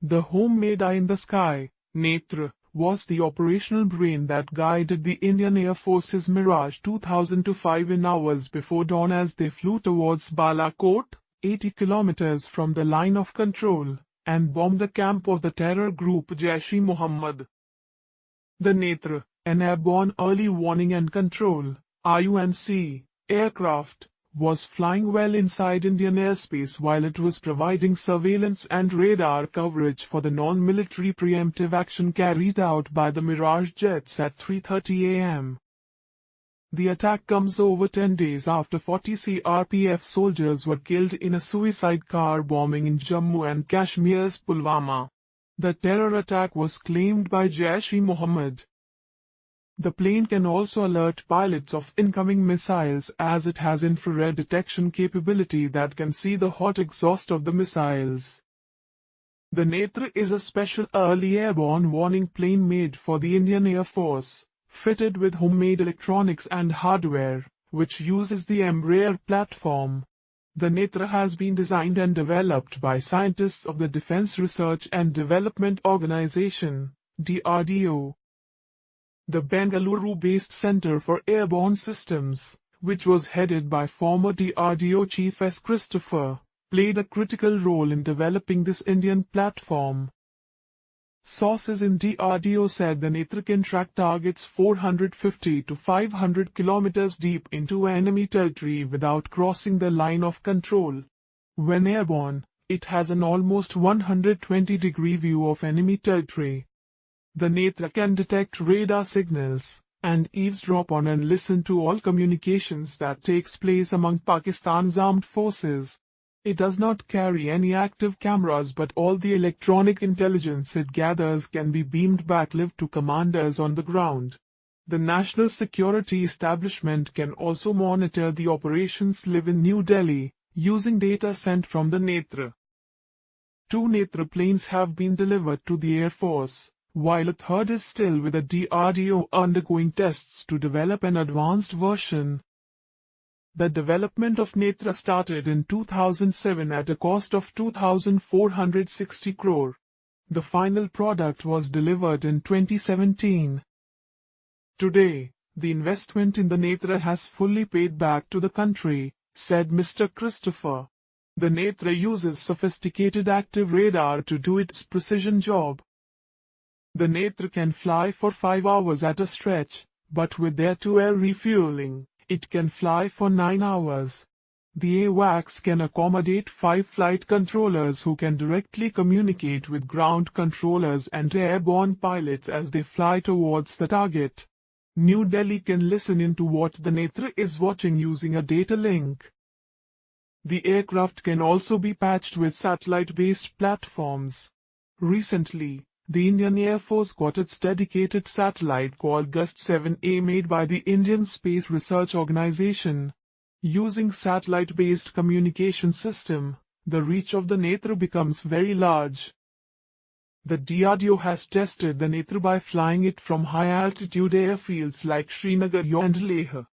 The homemade eye in the sky, Netra, was the operational brain that guided the Indian Air Forces Mirage 2005 in hours before dawn as they flew towards Balakot, 80 kilometers from the line of control, and bombed the camp of the terror group Jaish Mohammed. The Netra, an airborne early warning and control (IUNC) aircraft, was flying well inside Indian airspace while it was providing surveillance and radar coverage for the non-military preemptive action carried out by the Mirage jets at 3:30 a.m. The attack comes over 10 days after 40 CRPF soldiers were killed in a suicide car bombing in Jammu and Kashmir's Pulwama. The terror attack was claimed by Jaish-e-Mohammed. The plane can also alert pilots of incoming missiles as it has infrared detection capability that can see the hot exhaust of the missiles. The Netra is a special early airborne warning plane made for the Indian Air Force, fitted with homemade electronics and hardware, which uses the Embraer platform. The Netra has been designed and developed by scientists of the Defense Research and Development Organization, DRDO. The Bengaluru-based Center for Airborne Systems, which was headed by former DRDO Chief S. Christopher, played a critical role in developing this Indian platform. Sources in DRDO said the Netra can track targets 450 to 500 kilometers deep into enemy territory without crossing the line of control. When airborne, it has an almost 120-degree view of enemy territory. The Netra can detect radar signals, and eavesdrop on and listen to all communications that takes place among Pakistan's armed forces. It does not carry any active cameras, but all the electronic intelligence it gathers can be beamed back live to commanders on the ground. The National Security Establishment can also monitor the operations live in New Delhi, using data sent from the Netra. 2 Netra planes have been delivered to the Air Force, while a third is still with the DRDO undergoing tests to develop an advanced version. The development of Netra started in 2007 at a cost of 2,460 crore. The final product was delivered in 2017. Today, the investment in the Netra has fully paid back to the country, said Mr. Christopher. The Netra uses sophisticated active radar to do its precision job. The Netra can fly for 5 hours at a stretch, but with air-to-air refueling, it can fly for 9 hours. The AWACS can accommodate 5 flight controllers who can directly communicate with ground controllers and airborne pilots as they fly towards the target. New Delhi can listen into what the Netra is watching using a data link. The aircraft can also be patched with satellite-based platforms. Recently, the Indian Air Force got its dedicated satellite called Gust-7A made by the Indian Space Research Organization. Using satellite-based communication system, the reach of the Netra becomes very large. The DRDO has tested the Netra by flying it from high-altitude airfields like Srinagar and Leh.